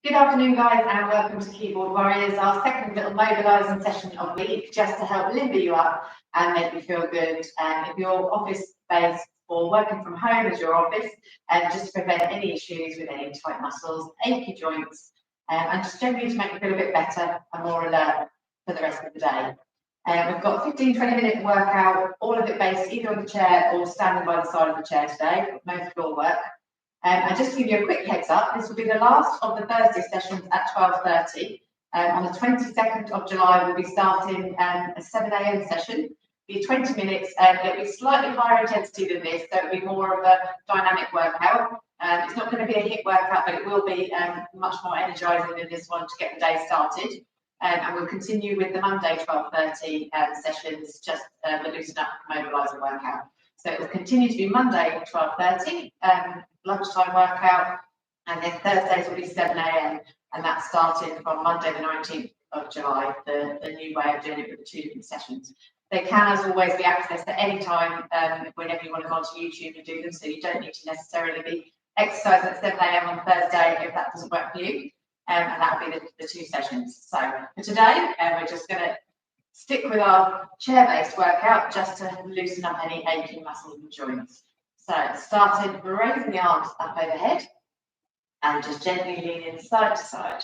Good afternoon, guys, and welcome to Keyboard Warriors, our second little mobilising session of the week, just to help limber you up and make you feel good. If you're office-based or working from home as your office, just to prevent any issues with any tight muscles, achy joints, and just generally to make you feel a bit better and more alert for the rest of the day. We've got a 15-20 minute workout, all of it based either on the chair or standing by the side of the chair today, no floor work. And just to give you a quick heads up, this will be the last of the Thursday sessions at 12:30. On the 22nd of July, we'll be starting a 7 a.m. session. It'll be 20 minutes, it'll be slightly higher intensity than this, so it'll be more of a dynamic workout. It's not going to be a HIIT workout, but it will be much more energising than this one to get the day started. And we'll continue with the Monday 12:30 sessions, just the loosen up mobiliser workout. So it will continue to be Monday at 12:30, lunchtime workout, and then Thursdays will be 7 a.m. and that's starting from Monday the 19th of July, the new way of doing it with the two different sessions. They can, as always, be accessed at any time whenever you want to go onto YouTube and do them, so you don't need to necessarily be exercising at 7 a.m. on Thursday if that doesn't work for you, and that'll be the two sessions. So for today, we're just going to stick with our chair-based workout just to loosen up any aching muscles and joints. So starting raising the arms up overhead and just gently leaning side to side.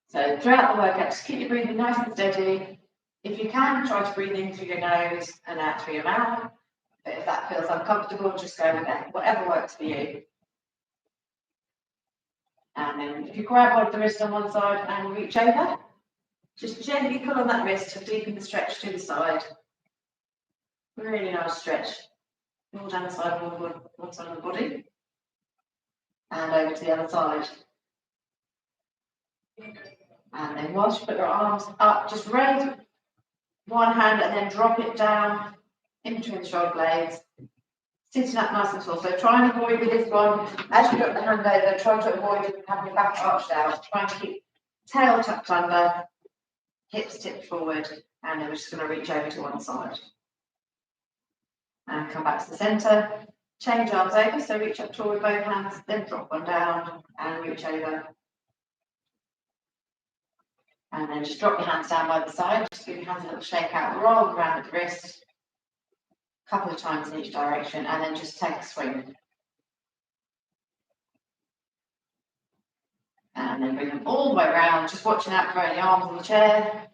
So throughout the workout, just keep your breathing nice and steady. If you can, try to breathe in through your nose and out through your mouth. But if that feels uncomfortable, just go with it, whatever works for you. And then if you grab hold of the wrist on one side and reach over, just gently pull on that wrist to deepen the stretch to the side. Really nice stretch. All down the side of one side of the body. And over to the other side. And then once you put your arms up, just raise one hand and then drop it down in between the shoulder blades. Sitting up nice and tall. So try and avoid with this one, as you drop the hand over, try to avoid having your back arched out. Try and keep tail tucked under, hips tipped forward, and then we're just going to reach over to one side. And come back to the centre. Change arms over, so reach up tall with both hands, then drop one down and reach over. And then just drop your hands down by the side, just give your hands a little shake out, roll around at the wrist. Couple of times in each direction, and then just take a swing. And then bring them all the way around, just watching out for any arms on the chair.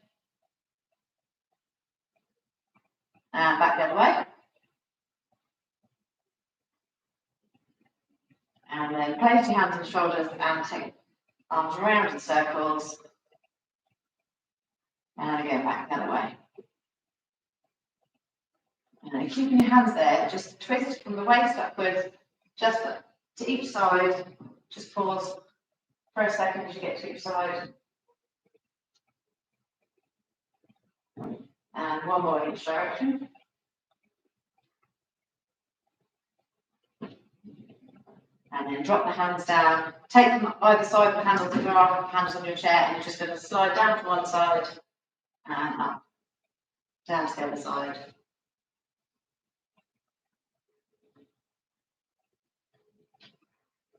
And back the other way. And then place your hands on the shoulders and take arms around in circles. And again, back the other way. And keeping your hands there, just twist from the waist upwards, just to each side. Just pause for a second as you get to each side. And one more in each direction. And then drop the hands down. Take them either side of the handles if there are handles on your chair, and you're just going to slide down to one side and up, down to the other side.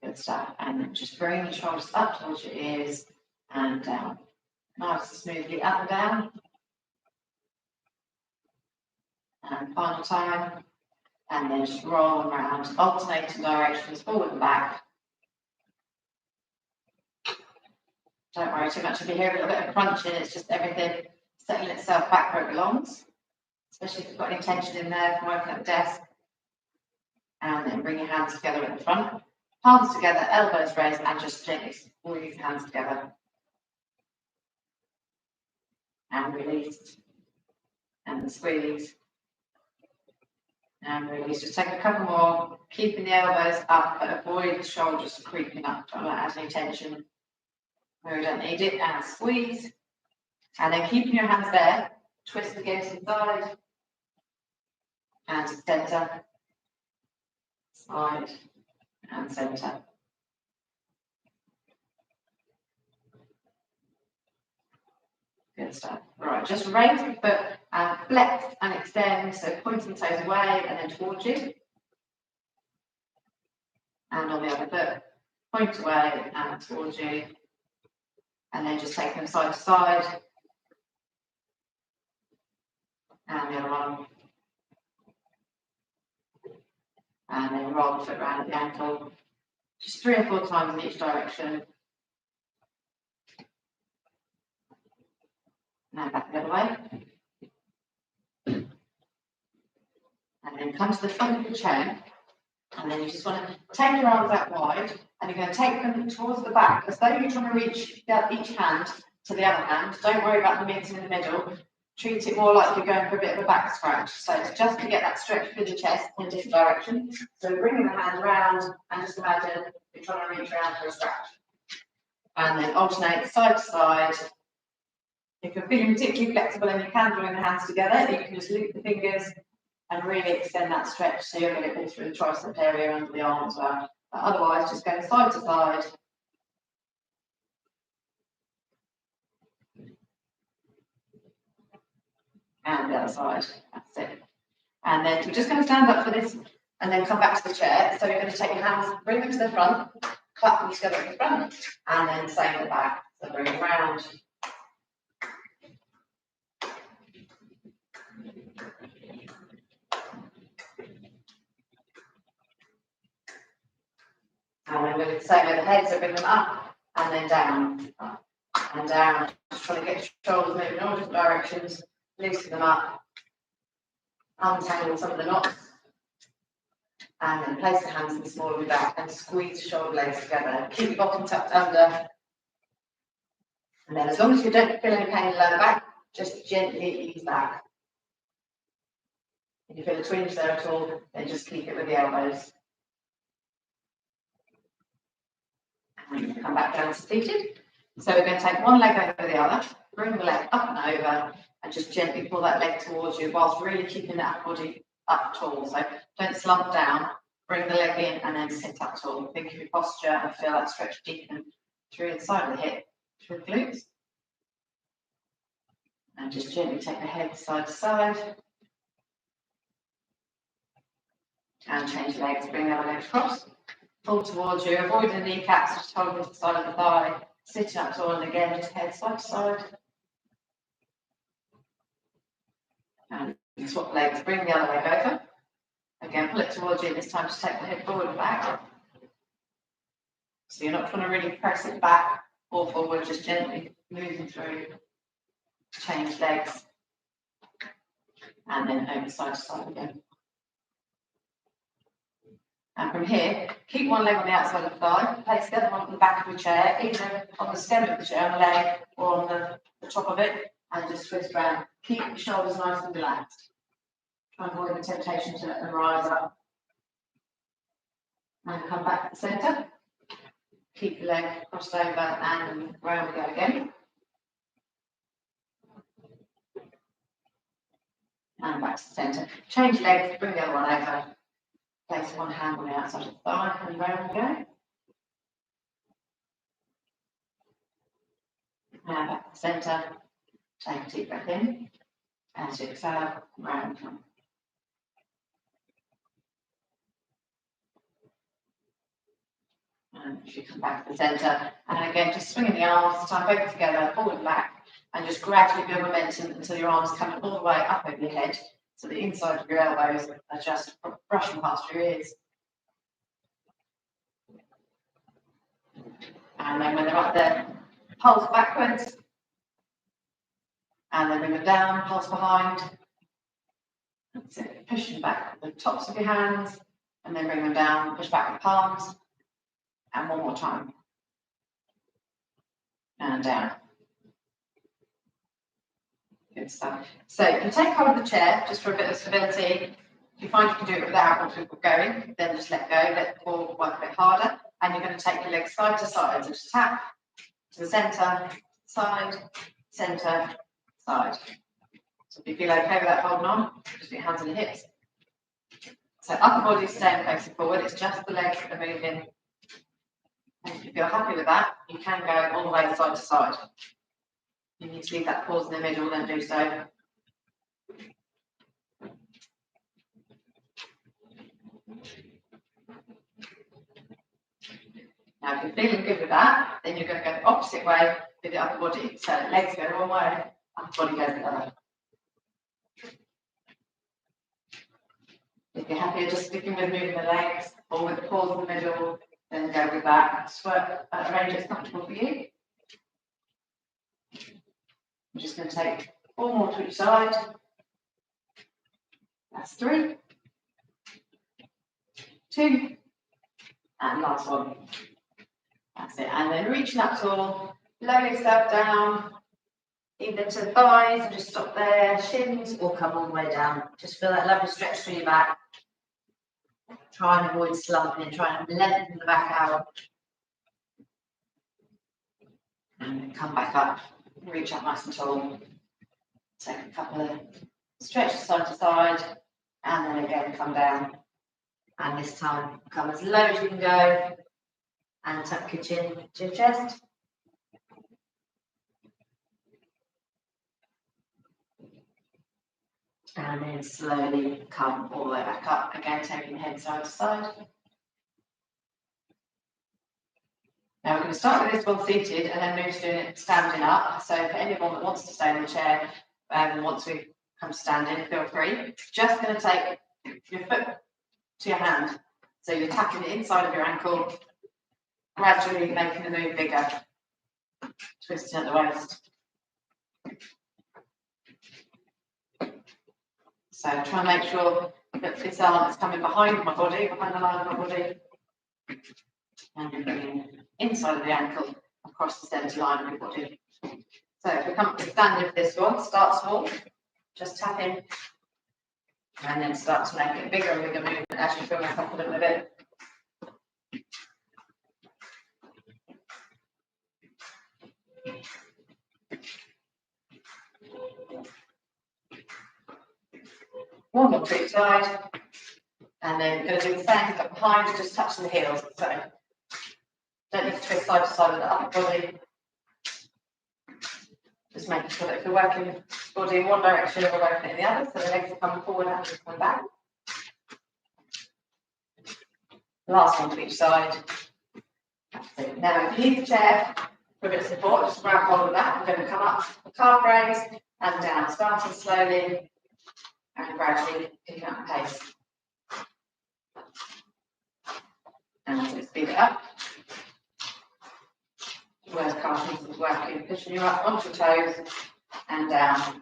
Good stuff. And then just bring the shoulders up towards your ears and down. Nice and smoothly up and down. And final time. And then just roll around, alternating directions, forward and back. Don't worry too much if you hear a little bit of crunching, it's just everything settling itself back where it belongs. Especially if you've got any tension in there from working at the desk. And then bring your hands together at the front. Palms together, elbows raised, and just gently squeeze your hands together. And release. And squeeze. And release. Just take a couple more, keeping the elbows up, but avoid the shoulders creeping up. Don't add any tension where we don't need it. And squeeze. And then keeping your hands there, twist again to the side. And to centre. Side. And centre. Good stuff. Right, just raise the foot and flex and extend, so pointing toes away and then towards you. and on the other foot, point away and towards you, and then just take them side to side, and the other one, and then roll the foot around at the ankle, just 3 or 4 times in each direction. Now back the other way. And then come to the front of the chair. And then you just want to take your arms out wide, and you're going to take them towards the back, as though you're trying to reach each hand to the other hand. Don't worry about the meeting in the middle. Treat it more like you're going for a bit of a back scratch. So it's just to get that stretch through the chest in a different direction. So bringing the hand around, and just imagine you're trying to reach around for a scratch. And then alternate side to side. If you're feeling particularly flexible and you can join the hands together, you can just loop the fingers and really extend that stretch so you're going to go through the tricep area under the arm as well. But otherwise, just going side to side. And the other side. That's it. And then we're just going to stand up for this and then come back to the chair. So you're going to take your hands, bring them to the front, clap them together at the front, and then same at the back. So bring them round. And then we're going to same with the head, so bring them up and then down, up and down. Just trying to get your shoulders moving in all different directions, loosen them up, untangle some of the knots, and then place the hands in the small of your back and squeeze the shoulder blades together. Keep your bottom tucked under. And then as long as you don't feel any pain in the lower back, just gently ease back. If you feel a twinge there at all, then just keep it with the elbows. And come back down to seated. So we're going to take one leg over the other, bring the leg up and over, and just gently pull that leg towards you whilst really keeping that body up tall. So don't slump down, bring the leg in and then sit up tall. Think of your posture and feel that stretch deepen through the side of the hip, through the glutes. And just gently take the head side to side. And change legs, bring the other leg across. Pull towards you, avoid the kneecaps, just hold with the side of the thigh, sitting up tall, and again, just head side to side. And swap legs, bring the other leg over. Again, pull it towards you, this time just take the head forward and back. So you're not trying to really press it back or forward, just gently moving through. Change legs. And then over side to side again. And from here, keep one leg on the outside of the thigh, place the other one on the back of the chair, either on the stem of the chair, on the leg, or on the top of it, and just twist around. Keep your shoulders nice and relaxed. Try and avoid the temptation to let them rise up. And come back to the centre. Keep your leg crossed over and round we go again. And back to the centre. Change legs, bring the other one over. Place one hand on the outside of the thigh and round we go. Now back to the centre. Take a deep breath in. As you exhale, round. And if you come back to the centre, and again, just swinging the arms, this time both together, forward and back, and just gradually build momentum until your arms come all the way up over your head. So the inside of your elbows are just brushing past your ears. And then when they're up there, pulse backwards. And then bring them down, pulse behind. That's it. Push them back with the tops of your hands. And then bring them down, push back with palms. And one more time. And down. Good stuff. So you take hold of the chair just for a bit of stability. If you find you can do it without once we're going, then just let go, let the core work a bit harder. And you're going to take your legs side to side. So just tap to the centre, side, centre, side. So if you feel okay with that holding on, just put your hands on your hips. So upper body is staying facing forward, it's just the legs that are moving. And if you feel happy with that, you can go all the way side to side. You need to leave that pause in the middle, then do so. Now, if you're feeling good with that, then you're going to go the opposite way with the upper body. So legs go one way, upper body goes the other. If you're happier just sticking with moving the legs or with the pause in the middle, then go with that. Just work at a range that's comfortable for you. I'm just going to take 4 more to each side. That's 3, 2, and last one. That's it. And then reaching up tall, lower yourself down, either to the thighs and just stop there, shins, or come all the way down. Just feel that lovely stretch through your back. Try and avoid slumping, try and lengthen the back out. And then come back up, reach up nice and tall. Take a couple of stretches side to side, and then again come down. And this time come as low as you can go, and tuck your chin to your chest. And then slowly come all the way back up, again taking the head side to side. Now we're going to start with this one seated and then move to doing it standing up. So for anyone that wants to stay in the chair, once we come standing, feel free. Just going to take your foot to your hand. So you're tapping the inside of your ankle, gradually making the move bigger. Twisting at the waist. So try and make sure that this arm is coming behind my body, behind the line of my body. And then bringing inside of the ankle across the centre line of your body. So if we come to standing with this one, start small, just tap in, and then start to make it bigger and bigger movement as you feel more confident with it. One more to each side, and then going to do the same, but behind, just touching the heels. So don't need to twist side to side with the upper body. Just making sure that if you're working the body in one direction, you're working it in the other, so the legs are coming forward and just come back. Last one to each side. That's it. Now, if you need the chair for a bit of support, just grab hold of that. I'm going to come up, calf raise, and down, starting slowly and gradually picking up the pace. And let's speed it up. Where the calf muscles working, pushing you up onto your toes and down.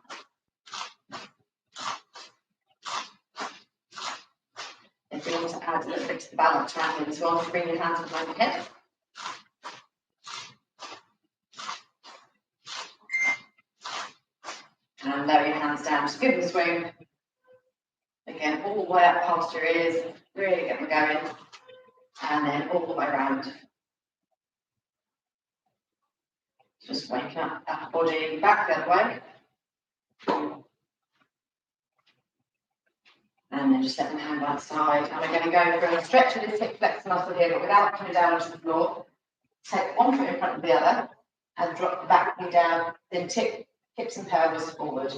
If you want to add a little bit to the balance round as well, bring your hands behind your head. And lower your hands down, just give them a swing. Again, all the way up past your ears, really get them going. And then all the way around. Just waking up that body back that way. And then just let the hand one side. And we're going to go for a stretch of this hip flexor muscle here, but without coming down onto the floor. Take one foot in front of the other and drop the back knee down, then tip hips and pelvis forward.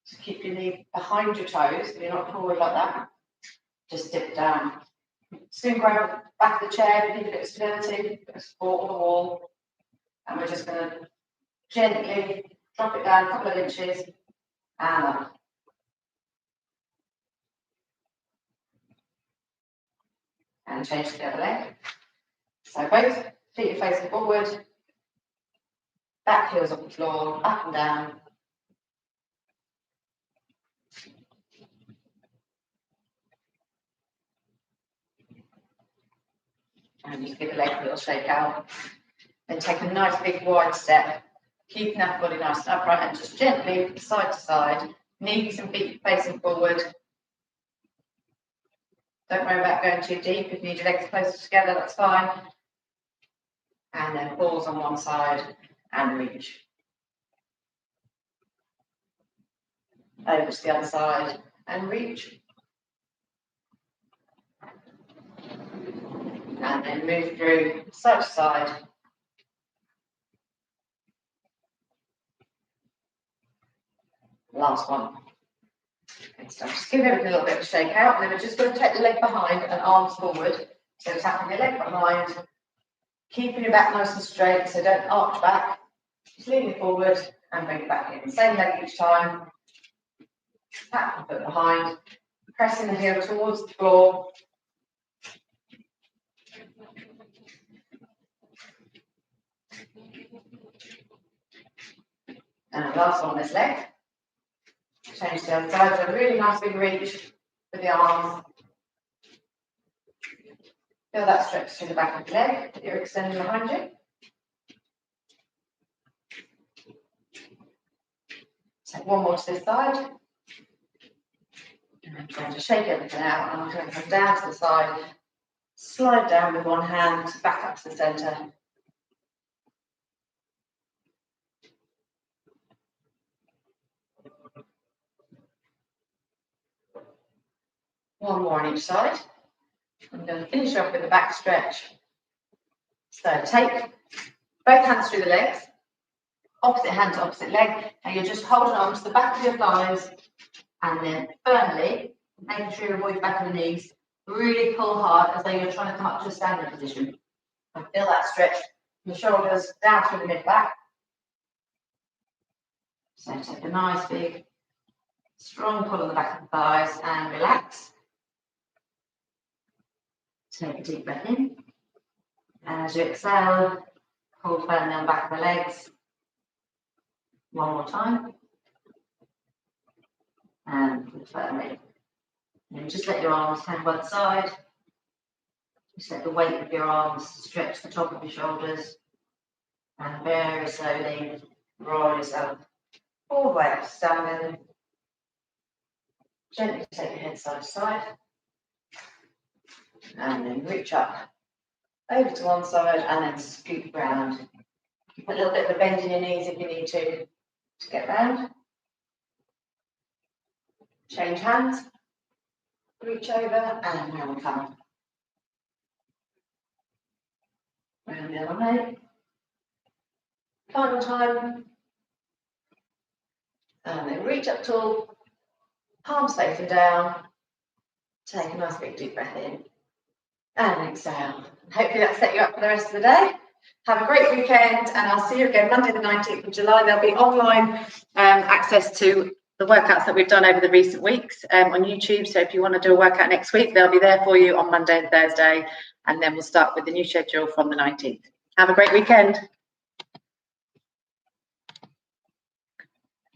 So keep your knee behind your toes, so you're not forward like that. Just dip down. Soon grab the back of the chair, need a bit of stability, a bit of support on the wall. And we're just going to gently drop it down a couple of inches and up. And change to the other leg. So both feet are facing forward, back heels off the floor, up and down. And just give the leg a little shake out. Then take a nice big wide step, keeping that body nice and upright and just gently side to side, knees and feet facing forward. Don't worry about going too deep. If you need your legs closer together, that's fine. And then pause on one side and reach. Over to the other side and reach. And then move through side to side. Last one. Good stuff. Just give everything a little bit of a shake out, and then we're just going to take the leg behind and arms forward. So tapping your leg behind Keeping your back nice and straight, so don't arch back. Just lean it forward and bring it back in. Same leg each time. Tap the foot behind, pressing the heel towards the floor. And last one on this leg. Change to the other side, so a really nice big reach with the arms. Feel that stretch through the back of the leg that you're extending behind you. Take one more to this side. And I'm going to shake everything out, and I'm going to come down to the side, slide down with one hand, back up to the centre. One more on each side. I'm going to finish off with the back stretch. So take both hands through the legs, opposite hand to opposite leg, and you're just holding on to the back of your thighs and then firmly, making sure you avoid the back of the knees, really pull hard as though you're trying to come up to a standing position. And feel that stretch, your shoulders down through the mid-back. So take a nice big, strong pull on the back of the thighs and relax. Take a deep breath in. And as you exhale, pull firmly on the back of the legs. One more time. And pull firmly. And just let your arms hang by the side. Just let the weight of your arms stretch the top of your shoulders. And very slowly roll yourself all the way up to standing. Gently take your head side to side. And then reach up over to one side and then scoop round. Put a little bit of a bend in your knees if you need to get round. Change hands, reach over and round come. Round the other way. Final time. And then reach up tall, palms facing down. Take a nice big deep breath in. And exhale. Hopefully that set you up for the rest of the day. Have a great weekend, and I'll see you again Monday the 19th of July. There'll be online access to the workouts that we've done over the recent weeks on YouTube. So if you want to do a workout next week, they'll be there for you on Monday and Thursday, and then we'll start with the new schedule from the 19th. Have a great weekend.